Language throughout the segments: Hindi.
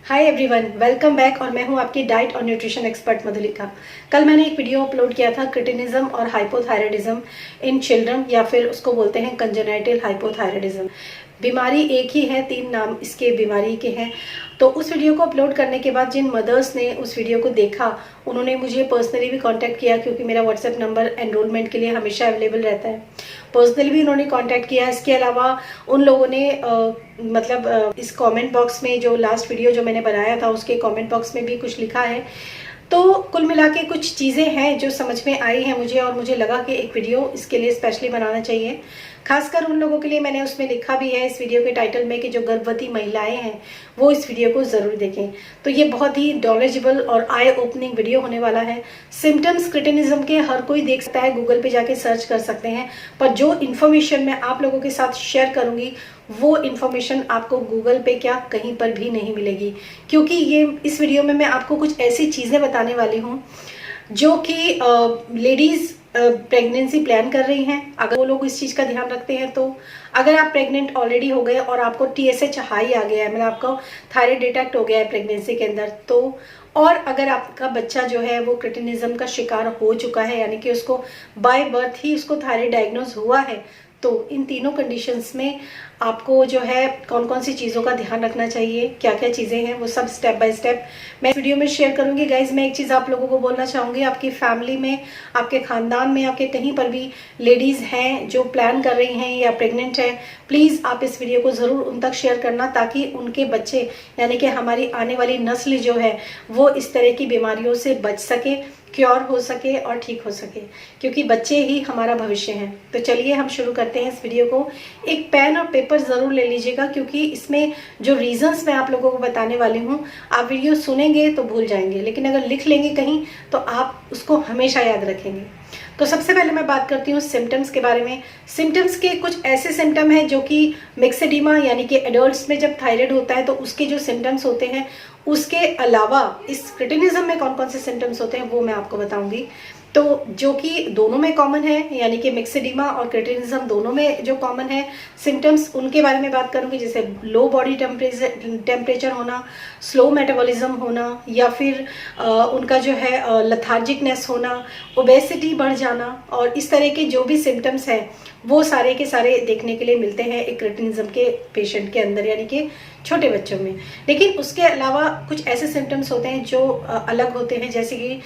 Hi everyone, welcome back. और मैं हूं आपकी डाइट और न्यूट्रिशन एक्सपर्ट मधुलिका। कल मैंने एक वीडियो अपलोड किया था क्रिटिनिज्म और हाइपोथायराइडिज्म इन चिल्ड्रन, या फिर उसको बोलते हैं कंजेनाइटल हाइपोथायराइडिज्म। बीमारी एक ही है, 3 नाम इसके बीमारी के हैं। तो उस वीडियो को अपलोड करने के बाद जिन मदर्स ने उस वीडियो को देखा उन्होंने मुझे पर्सनली भी कांटेक्ट किया, क्योंकि मेरा व्हाट्सएप नंबर एनरोलमेंट के लिए हमेशा अवेलेबल रहता है। पर्सनली भी उन्होंने कांटेक्ट किया। इसके अलावा उन लोगों ने इस कमेंट बॉक्स में, जो लास्ट वीडियो जो मैंने बनाया था उसके कमेंट बॉक्स में भी कुछ लिखा है। तो कुल मिला के कुछ चीज़ें हैं जो समझ में आई हैं मुझे, और मुझे लगा कि एक वीडियो इसके लिए स्पेशली बनाना चाहिए। खासकर उन लोगों के लिए मैंने उसमें लिखा भी है इस वीडियो के टाइटल में कि जो गर्भवती महिलाएं हैं वो इस वीडियो को ज़रूर देखें। तो ये बहुत ही नॉलेजेबल और आई ओपनिंग वीडियो होने वाला है। सिम्टम्स क्रिटिनिज्म के हर कोई देख सकता है, गूगल पे जाके सर्च कर सकते हैं। पर जो इन्फॉर्मेशन मैं आप लोगों के साथ शेयर करूंगी वो इन्फॉर्मेशन आपको गूगल पे क्या कहीं पर भी नहीं मिलेगी, क्योंकि ये इस वीडियो में मैं आपको कुछ ऐसी चीज़ें बताने वाली हूँ जो कि लेडीज़ प्रेगनेंसी प्लान कर रही हैं, अगर वो लोग इस चीज़ का ध्यान रखते हैं तो। अगर आप प्रेग्नेंट ऑलरेडी हो गए और आपको TSH हाई आ गया है, मतलब आपको थायराइड डिटेक्ट हो गया है प्रेगनेंसी के अंदर, तो और अगर आपका बच्चा जो है वो क्रिटिनिज्म का शिकार हो चुका है, यानी कि उसको बाय बर्थ ही उसको थायराइड डायग्नोज हुआ है, तो इन तीनों कंडीशंस में आपको जो है कौन कौन सी चीज़ों का ध्यान रखना चाहिए, क्या क्या चीज़ें हैं, वो सब स्टेप बाय स्टेप मैं वीडियो में शेयर करूंगी। गाइज, मैं एक चीज़ आप लोगों को बोलना चाहूँगी, आपकी फैमिली में, आपके ख़ानदान में, आपके कहीं पर भी लेडीज़ हैं जो प्लान कर रही हैं या प्रेग्नेंट हैं, प्लीज़ आप इस वीडियो को ज़रूर उन तक शेयर करना, ताकि उनके बच्चे यानी कि हमारी आने वाली नस्ल जो है वो इस तरह की बीमारियों से बच सके, क्योर हो सके और ठीक हो सके, क्योंकि बच्चे ही हमारा भविष्य हैं। तो चलिए हम शुरू करते हैं इस वीडियो को। एक पेन और पेपर ज़रूर ले लीजिएगा, क्योंकि इसमें जो रीजंस मैं आप लोगों को बताने वाली हूँ, आप वीडियो सुनेंगे तो भूल जाएंगे, लेकिन अगर लिख लेंगे कहीं तो आप उसको हमेशा याद रखेंगे। तो सबसे पहले मैं बात करती हूँ सिम्टम्स के बारे में। सिम्टम्स के कुछ ऐसे सिम्टम हैं जो कि मिक्सेडिमा यानी कि एडल्ट्स में जब थायराइड होता है तो उसके जो सिम्टम्स होते हैं, उसके अलावा इस क्रिटिनिज्म में कौन कौन से सिम्टम्स होते हैं वो मैं आपको बताऊंगी। तो जो कि दोनों में कॉमन है, यानी कि मिक्सेडिमा और क्रिटिनिज्म दोनों में जो कॉमन है सिम्टम्स, उनके बारे में बात करूंगी। जैसे लो बॉडी टेम्परेचर होना, स्लो मेटाबॉलिज्म होना, या फिर उनका जो है लथार्जिकनेस होना, ओबेसिटी बढ़ जाना, और इस तरह के जो भी सिम्टम्स हैं वो सारे के सारे देखने के लिए मिलते हैं एक क्रिटिनिज्म के पेशेंट के अंदर, यानी कि छोटे बच्चों में। लेकिन उसके अलावा कुछ ऐसे सिम्टम्स होते हैं जो अलग होते हैं, जैसे कि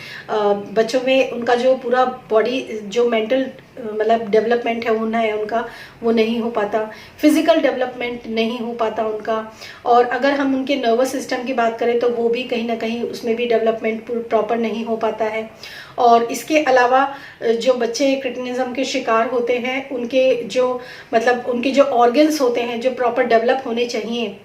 बच्चों में उनका जो पूरा बॉडी जो मेंटल मतलब डेवलपमेंट है उनका वो नहीं हो पाता, फिजिकल डेवलपमेंट नहीं हो पाता उनका। और अगर हम उनके नर्वस सिस्टम की बात करें तो वो भी कहीं ना कहीं उसमें भी डेवलपमेंट प्रॉपर नहीं हो पाता है। और इसके अलावा जो बच्चे क्रिटिनिज्म के शिकार होते हैं उनके जो उनके जो ऑर्गन्स होते हैं जो प्रॉपर डेवलप होने चाहिए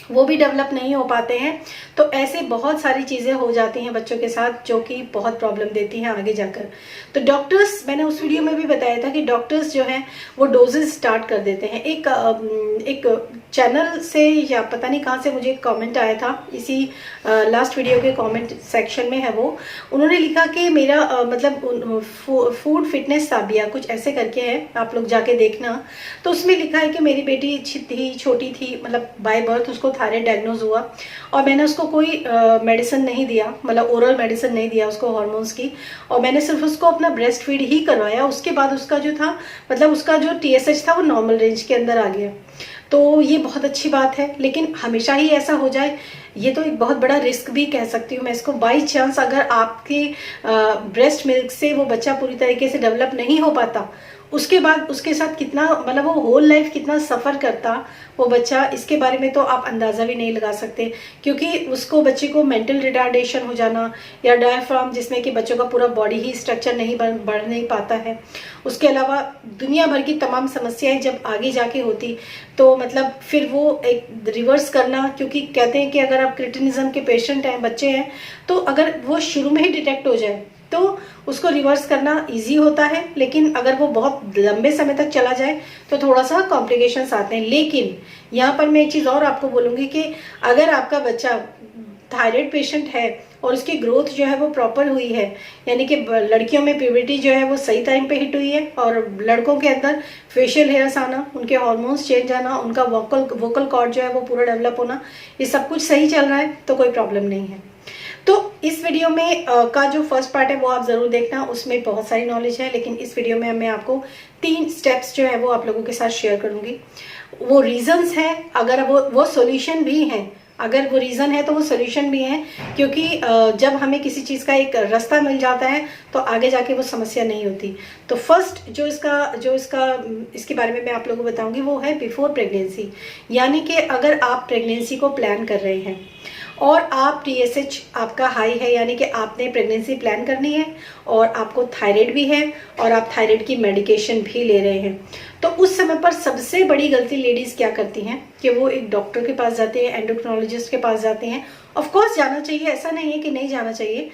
वो भी डेवलप नहीं हो पाते हैं। तो ऐसे बहुत सारी चीज़ें हो जाती हैं बच्चों के साथ जो कि बहुत प्रॉब्लम देती हैं आगे जाकर। तो डॉक्टर्स, मैंने उस वीडियो में भी बताया था कि डॉक्टर्स जो हैं वो डोजेस स्टार्ट कर देते हैं। एक चैनल से या पता नहीं कहाँ से मुझे कमेंट आया था, इसी लास्ट वीडियो के कमेंट सेक्शन में है वो। उन्होंने लिखा कि मेरा फूड फिटनेस साबिया कुछ ऐसे करके है, आप लोग जाके देखना। तो उसमें लिखा है कि मेरी बेटी थी, छोटी थी, मतलब बाय बर्थ उसको थायराइड डायग्नोज हुआ, और मैंने उसको कोई मेडिसिन नहीं दिया, मतलब ओरल मेडिसिन नहीं दिया उसको हार्मोन्स की, और मैंने सिर्फ उसको अपना ब्रेस्ट फीड ही करवाया। उसके बाद उसका जो था उसका जो TSH था वो नॉर्मल रेंज के अंदर आ गया। तो ये बहुत अच्छी बात है, लेकिन हमेशा ही ऐसा हो जाए ये तो एक बहुत बड़ा रिस्क भी कह सकती हूँ मैं इसको। बाई चांस अगर आपके ब्रेस्ट मिल्क से वो बच्चा पूरी तरीके से डेवलप नहीं हो पाता, उसके बाद उसके साथ कितना वो होल लाइफ कितना सफ़र करता वो बच्चा, इसके बारे में तो आप अंदाज़ा भी नहीं लगा सकते। क्योंकि उसको बच्चे को मेंटल रिटार्डेशन हो जाना, या डायफ्राम जिसमें कि बच्चों का पूरा बॉडी ही स्ट्रक्चर नहीं बढ़ नहीं पाता है, उसके अलावा दुनिया भर की तमाम समस्याएं जब आगे जाके होती तो फिर वो एक रिवर्स करना, क्योंकि कहते हैं कि अगर आप क्रिटिनिज्म के पेशेंट हैं, बच्चे हैं, तो अगर वो शुरू में ही डिटेक्ट हो जाए तो उसको रिवर्स करना इजी होता है। लेकिन अगर वो बहुत लंबे समय तक चला जाए तो थोड़ा सा कॉम्प्लिकेशंस आते हैं। लेकिन यहाँ पर मैं एक चीज़ और आपको बोलूँगी कि अगर आपका बच्चा थायराइड पेशेंट है और उसकी ग्रोथ जो है वो प्रॉपर हुई है, यानी कि लड़कियों में प्यूबर्टी जो है वो सही टाइम पे हिट हुई है और लड़कों के अंदर फेशियल हेयर्स आना, उनके हार्मोन्स चेंज आना, उनका वोकल कॉर्ड जो है वो पूरा डेवलप होना, ये सब कुछ सही चल रहा है तो कोई प्रॉब्लम नहीं है। तो इस वीडियो में का जो फर्स्ट पार्ट है वो आप जरूर देखना, उसमें बहुत सारी नॉलेज है, लेकिन इस वीडियो में मैं आपको 3 स्टेप्स जो है वो आप लोगों के साथ शेयर करूंगी। वो रीजंस हैं, अगर वो सॉल्यूशन भी हैं, अगर वो रीज़न है तो वो सोल्यूशन भी है, क्योंकि जब हमें किसी चीज़ का एक रास्ता मिल जाता है तो आगे जाके वो समस्या नहीं होती। तो फर्स्ट जो इसके बारे में मैं आप लोगों को बताऊंगी वो है बिफोर प्रेगनेंसी, यानी कि अगर आप प्रेगनेंसी को प्लान कर रहे हैं और आप TSH आपका हाई है, यानी कि आपने प्रेगनेंसी प्लान करनी है और आपको थायराइड भी है और आप थायराइड की मेडिकेशन भी ले रहे हैं, तो उस समय पर सबसे बड़ी गलती लेडीज क्या करती हैं कि वो एक डॉक्टर के पास जाते हैं, एंडोक्रिनोलॉजिस्ट के पास जाते हैं। ऑफ कोर्स जाना चाहिए, ऐसा नहीं है कि नहीं जाना चाहिए,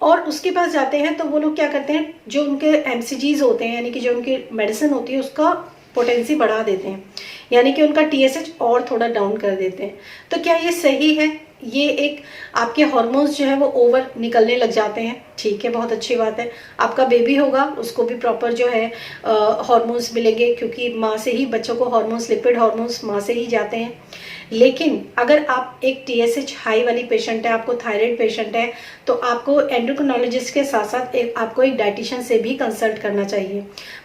और उसके पास जाते हैं तो वो लोग क्या करते हैं, जो उनके MCGs होते हैं यानी कि जो उनकी मेडिसिन होती है उसका पोटेंसी बढ़ा देते हैं, यानी कि उनका TSH और थोड़ा डाउन कर देते हैं। तो क्या ये सही है? ये एक आपके हार्मोन्स जो है वो ओवर निकलने लग जाते हैं, ठीक है, बहुत अच्छी बात है। आपका बेबी होगा उसको भी प्रॉपर जो है हार्मोन्स मिलेंगे, क्योंकि माँ से ही बच्चों को हार्मोन्स, लिपिड हार्मोन्स माँ से ही जाते हैं। लेकिन अगर आप एक TSH हाई वाली पेशेंट है, आपको थायराइड पेशेंट है, तो आपको एंडोक्रिनोलॉजिस्ट के साथ साथ आपको एक डाइटिशियन से भी कंसल्ट करना चाहिए।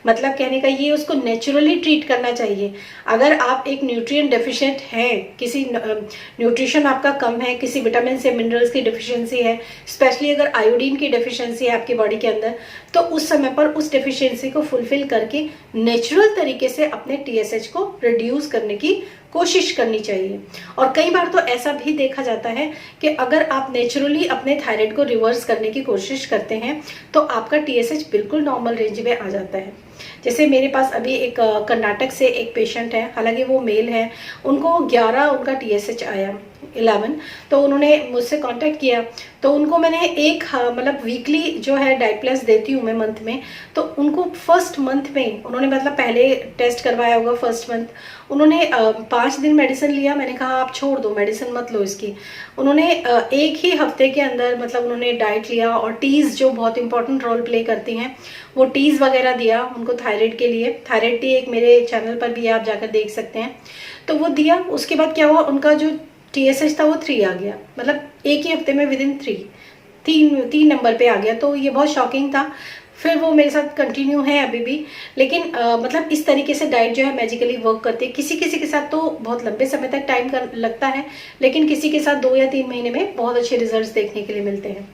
मतलब कहने का ये, उसको नेचुरली ट्रीट करना चाहिए। अगर आप एक न्यूट्रिएंट डेफिशिएंट हैं, किसी न्यूट्रिशन आपका कम है, किसी विटामिन से मिनरल्स की डिफिशियंसी है, स्पेशली अगर आयोडीन की डेफिशिएंसी है आपकी बॉडी के अंदर, तो उस समय पर उस डेफिशिएंसी को फुलफिल करके नेचुरल तरीके से अपने TSH को रिड्यूस करने की कोशिश करनी चाहिए। और कई बार तो ऐसा भी देखा जाता है कि अगर आप नेचुरली अपने थायराइड को रिवर्स करने की कोशिश करते हैं तो आपका TSH बिल्कुल नॉर्मल रेंज में आ जाता है। जैसे मेरे पास अभी एक कर्नाटक से एक पेशेंट है, हालांकि वो मेल है, उनको 11 उनका TSH आया, 11। तो उन्होंने मुझसे कांटेक्ट किया, तो उनको मैंने एक मतलब वीकली जो है डाइट प्लस देती हूँ मैं मंथ में, तो उनको फर्स्ट मंथ में उन्होंने मतलब पहले टेस्ट करवाया होगा फर्स्ट मंथ, उन्होंने 5 दिन मेडिसिन लिया। मैंने कहा आप छोड़ दो, मेडिसिन मत लो इसकी। उन्होंने एक ही हफ्ते के अंदर मतलब उन्होंने डाइट लिया और टीज जो बहुत इंपॉर्टेंट रोल प्ले करती हैं वो टीज वगैरह दिया उनको थायराइड के लिए। थायराइड टी एक मेरे चैनल पर भी आप जाकर देख सकते हैं, तो वो दिया। उसके बाद क्या हुआ, उनका जो TSH था वो 3 आ गया, मतलब एक ही हफ्ते में विदिन 3 नंबर पे आ गया। तो ये बहुत शॉकिंग था। फिर वो मेरे साथ कंटिन्यू है अभी भी, लेकिन मतलब इस तरीके से डाइट जो है मैजिकली वर्क करती है। किसी किसी के साथ तो बहुत लंबे समय तक टाइम लगता है, लेकिन किसी के साथ 2 या 3 महीने में बहुत अच्छे रिजल्ट्स देखने के लिए मिलते हैं।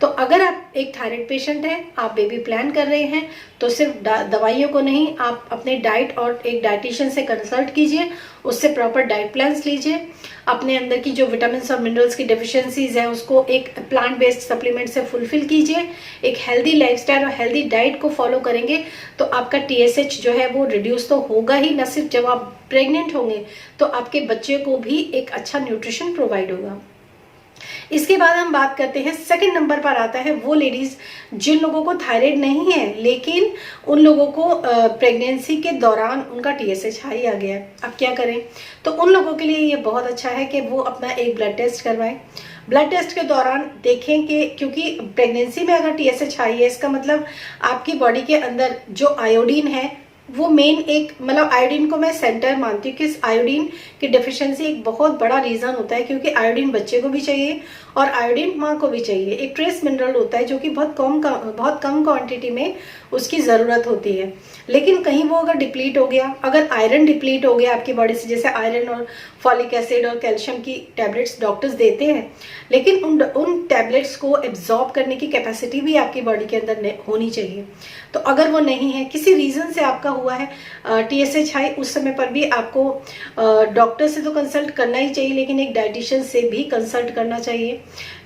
तो अगर आप एक थायराइड पेशेंट हैं, आप बेबी प्लान कर रहे हैं, तो सिर्फ दवाइयों को नहीं, आप अपने डाइट और एक डाइटिशियन से कंसल्ट कीजिए, उससे प्रॉपर डाइट प्लान्स लीजिए। अपने अंदर की जो विटामिन और मिनरल्स की डेफिशिएंसीज है उसको एक प्लांट बेस्ड सप्लीमेंट से फुलफिल कीजिए। एक हेल्दी लाइफस्टाइल और हेल्दी डाइट को फॉलो करेंगे तो आपका TSH जो है वो रिड्यूस तो होगा ही, न सिर्फ जब आप प्रेग्नेंट होंगे तो आपके बच्चे को भी एक अच्छा न्यूट्रिशन प्रोवाइड होगा। इसके बाद हम बात करते हैं, सेकंड नंबर पर आता है वो लेडीज जिन लोगों को थायराइड नहीं है, लेकिन उन लोगों को प्रेगनेंसी के दौरान उनका TSH हाई आ गया है। अब क्या करें? तो उन लोगों के लिए ये बहुत अच्छा है कि वो अपना एक ब्लड टेस्ट करवाएं। ब्लड टेस्ट के दौरान देखें कि, क्योंकि प्रेगनेंसी में अगर TSH हाई है, इसका मतलब आपकी बॉडी के अंदर जो आयोडीन है वो मेन एक, मतलब आयोडीन को मैं सेंटर मानती हूँ कि आयोडीन की डेफिशिएंसी एक बहुत बड़ा रीजन होता है, क्योंकि आयोडीन बच्चे को भी चाहिए और आयोडीन माँ को भी चाहिए। एक ट्रेस मिनरल होता है जो कि बहुत कम क्वांटिटी में उसकी ज़रूरत होती है। लेकिन कहीं वो अगर डिप्लीट हो गया, अगर आयरन डिप्लीट हो गया आपकी बॉडी से, जैसे आयरन और फॉलिक एसिड और कैल्शियम की टैबलेट्स डॉक्टर्स देते हैं, लेकिन उन टैबलेट्स को एब्जॉर्ब करने की कैपेसिटी भी आपकी बॉडी के अंदर होनी चाहिए। तो अगर वो नहीं है, किसी रीजन से आपका हुआ है TSH हाई, उस समय पर भी आपको डॉक्टर से तो कंसल्ट करना ही चाहिए, लेकिन एक डाइटिशियन से भी कंसल्ट करना चाहिए।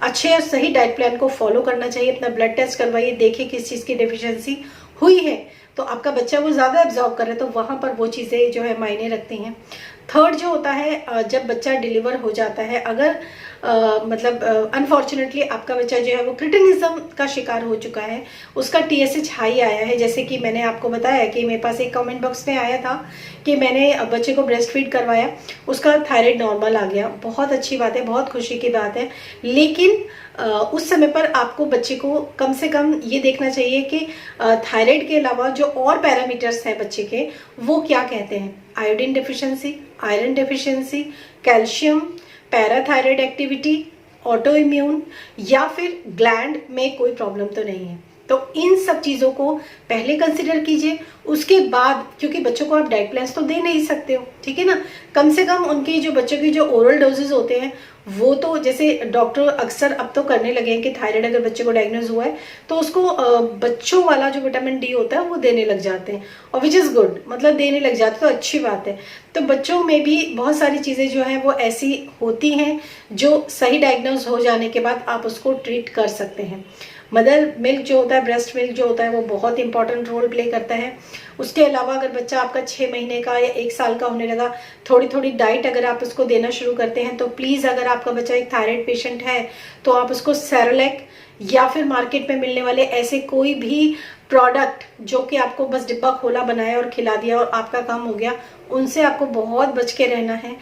अच्छे और सही डाइट प्लान को फॉलो करना चाहिए। अपना ब्लड टेस्ट करवाइए, देखिए किस चीज़ की डेफिशिएंसी हुई है, तो आपका बच्चा वो ज़्यादा एब्जॉर्ब कर रहा है, तो वहाँ पर वो चीज़ें जो है मायने रखती हैं। थर्ड जो होता है, जब बच्चा डिलीवर हो जाता है, अगर मतलब अनफॉर्चुनेटली आपका बच्चा जो है वो क्रिटिनिज्म का शिकार हो चुका है, उसका TSH हाई आया है, जैसे कि मैंने आपको बताया कि मेरे पास एक कमेंट बॉक्स में आया था कि मैंने बच्चे को ब्रेस्ट फीड करवाया, उसका थायराइड नॉर्मल आ गया, बहुत अच्छी बात है, बहुत खुशी की बात है। लेकिन उस समय पर आपको बच्चे को कम से कम ये देखना चाहिए कि थायराइड के अलावा जो और पैरामीटर्स हैं बच्चे के, वो क्या कहते हैं। Iodine deficiency, iron deficiency, calcium, parathyroid activity, auto immune, या फिर ग्लैंड में कोई प्रॉब्लम तो नहीं है। तो इन सब चीज़ों को पहले कंसिडर कीजिए, उसके बाद, क्योंकि बच्चों को आप डाइट प्लान्स तो दे नहीं सकते हो, ठीक है ना, कम से कम उनके जो बच्चों की जो ओरल डोजेज होते हैं वो तो, जैसे डॉक्टर अक्सर अब तो करने लगे हैं कि थायराइड अगर बच्चे को डायग्नोज हुआ है तो उसको बच्चों वाला जो विटामिन डी होता है वो देने लग जाते हैं, और विच इज़ गुड, मतलब देने लग जाते तो अच्छी बात है। तो बच्चों में भी बहुत सारी चीज़ें जो हैं वो ऐसी होती हैं जो सही डायग्नोज हो जाने के बाद आप उसको ट्रीट कर सकते हैं। मदर मिल्क जो होता है, ब्रेस्ट मिल्क जो होता है, वो बहुत इंपॉर्टेंट रोल प्ले करता है। उसके अलावा अगर बच्चा आपका 6 महीने का या 1 साल का होने लगा, थोड़ी थोड़ी डाइट अगर आप उसको देना शुरू करते हैं तो प्लीज़, अगर आपका बच्चा एक थायराइड पेशेंट है तो आप उसको सेरेलैक या फिर मार्केट में मिलने वाले ऐसे कोई भी प्रोडक्ट जो कि आपको बस डिब्बा खोला, बनाया और खिला दिया और आपका काम हो गया, उनसे आपको बहुत बच के रहना है।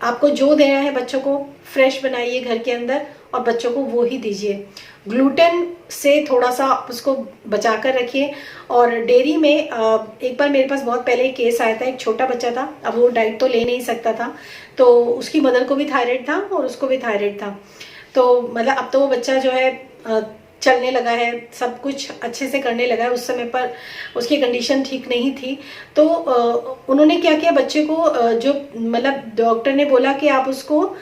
आपको जो देना है बच्चों को फ्रेश बनाइए घर के अंदर और बच्चों को वो ही दीजिए। ग्लूटेन से थोड़ा सा उसको बचा कर रखिए। और डेयरी में एक बार मेरे पास बहुत पहले केस आया था, एक छोटा बच्चा था, अब वो डाइट तो ले नहीं सकता था, तो उसकी मदर को भी थायराइड था और उसको भी थायराइड था। तो मतलब अब तो वो बच्चा जो है चलने लगा है, सब कुछ अच्छे से करने लगा है, उस समय पर उसकी कंडीशन ठीक नहीं थी। तो उन्होंने क्या किया, बच्चे को जो मतलब डॉक्टर ने बोला कि आप उसको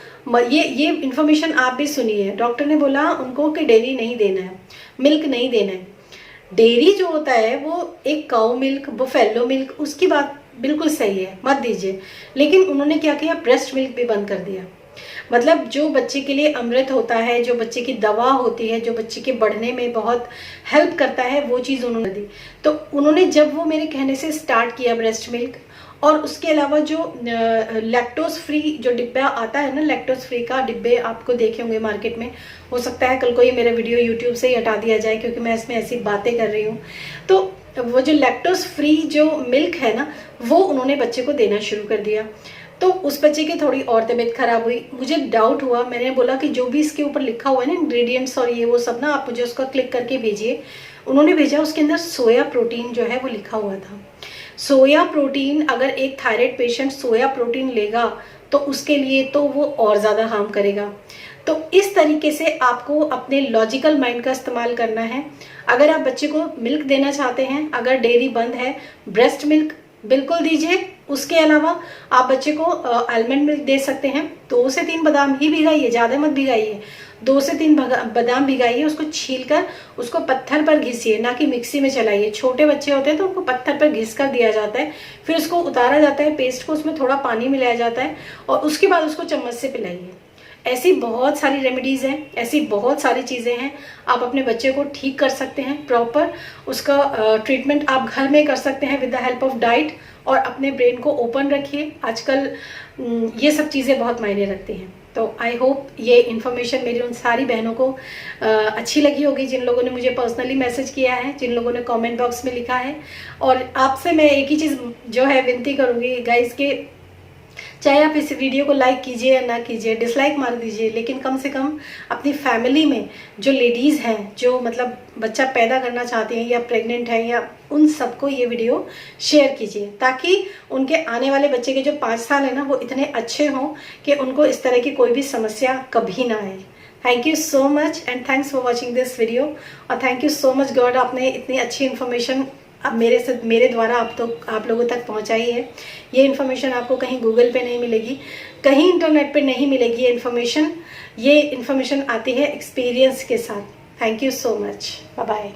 ये इन्फॉर्मेशन आप भी सुनिए, डॉक्टर ने बोला उनको कि डेयरी नहीं देना है, मिल्क नहीं देना है। डेयरी जो होता है वो एक काऊ मिल्क, बुफेलो मिल्क, उसकी बात बिल्कुल सही है, मत दीजिए। लेकिन उन्होंने क्या किया, ब्रेस्ट मिल्क भी बंद कर दिया। मतलब जो बच्चे के लिए अमृत होता है, जो बच्चे की दवा होती है, जो बच्चे के बढ़ने में बहुत हेल्प करता है, वो चीज़ उन्होंने दी। तो उन्होंने जब वो मेरे कहने से स्टार्ट किया ब्रेस्ट मिल्क, और उसके अलावा जो लैक्टोज फ्री जो डिब्बा आता है ना, लैक्टोज फ्री का डिब्बे आपको देखे होंगे मार्केट में, हो सकता है कल को ये मेरा वीडियो यूट्यूब से ही हटा दिया जाए क्योंकि मैं इसमें ऐसी बातें कर रही हूँ। तो वो जो लैक्टोज फ्री जो मिल्क है ना, वो उन्होंने बच्चे को देना शुरू कर दिया। तो उस बच्चे की थोड़ी और तबीयत खराब हुई, मुझे डाउट हुआ, मैंने बोला कि जो भी इसके ऊपर लिखा हुआ है ना इंग्रेडिएंट्स और ये वो सब ना, आप मुझे उसका क्लिक करके भेजिए। उन्होंने भेजा, उसके अंदर सोया प्रोटीन जो है वो लिखा हुआ था। सोया प्रोटीन, अगर एक थायराइड पेशेंट सोया प्रोटीन लेगा तो उसके लिए तो वो और ज़्यादा हार्म करेगा। तो इस तरीके से आपको अपने लॉजिकल माइंड का इस्तेमाल करना है। अगर आप बच्चे को मिल्क देना चाहते हैं, अगर डेयरी बंद है, ब्रेस्ट मिल्क बिल्कुल दीजिए। उसके अलावा आप बच्चे को आलमंड मिल्क दे सकते हैं। 2 से 3 बादाम ही भिगाइए, ज़्यादा मत भिगाइए। 2 से 3 बादाम भिगाइए, उसको छीलकर उसको पत्थर पर घिसिए, ना कि मिक्सी में चलाइए। छोटे बच्चे होते हैं तो उनको पत्थर पर घिस कर दिया जाता है, फिर उसको उतारा जाता है पेस्ट को, उसमें थोड़ा पानी मिलाया जाता है और उसके बाद उसको चम्मच से पिलाइए। ऐसी बहुत सारी रेमेडीज़ हैं, ऐसी बहुत सारी चीज़ें हैं, आप अपने बच्चे को ठीक कर सकते हैं। प्रॉपर उसका ट्रीटमेंट आप घर में कर सकते हैं with the help of diet. और अपने ब्रेन को ओपन रखिए, आजकल ये सब चीज़ें बहुत मायने रखती हैं। तो आई होप ये इन्फॉर्मेशन मेरी उन सारी बहनों को अच्छी लगी होगी जिन लोगों ने मुझे पर्सनली मैसेज किया है, जिन लोगों ने कमेंट बॉक्स में लिखा है। और आपसे मैं एक ही चीज़ जो है विनती करूँगी गाइस के, चाहे आप इस वीडियो को लाइक कीजिए या ना कीजिए, डिसलाइक मार दीजिए, लेकिन कम से कम अपनी फैमिली में जो लेडीज़ हैं, जो मतलब बच्चा पैदा करना चाहती हैं या प्रेग्नेंट है, या उन सबको ये वीडियो शेयर कीजिए, ताकि उनके आने वाले बच्चे के जो 5 साल है ना, वो इतने अच्छे हों कि उनको इस तरह की कोई भी समस्या कभी ना आए। Thank you so much and thanks for watching this video. और thank you so much God, आपने इतनी अच्छी इन्फॉर्मेशन अब मेरे द्वारा आप लोगों तक पहुंचाई है। ये इन्फॉर्मेशन आपको कहीं गूगल पे नहीं मिलेगी, कहीं इंटरनेट पे नहीं मिलेगी ये इन्फॉर्मेशन आती है एक्सपीरियंस के साथ। Thank you so much, bye bye.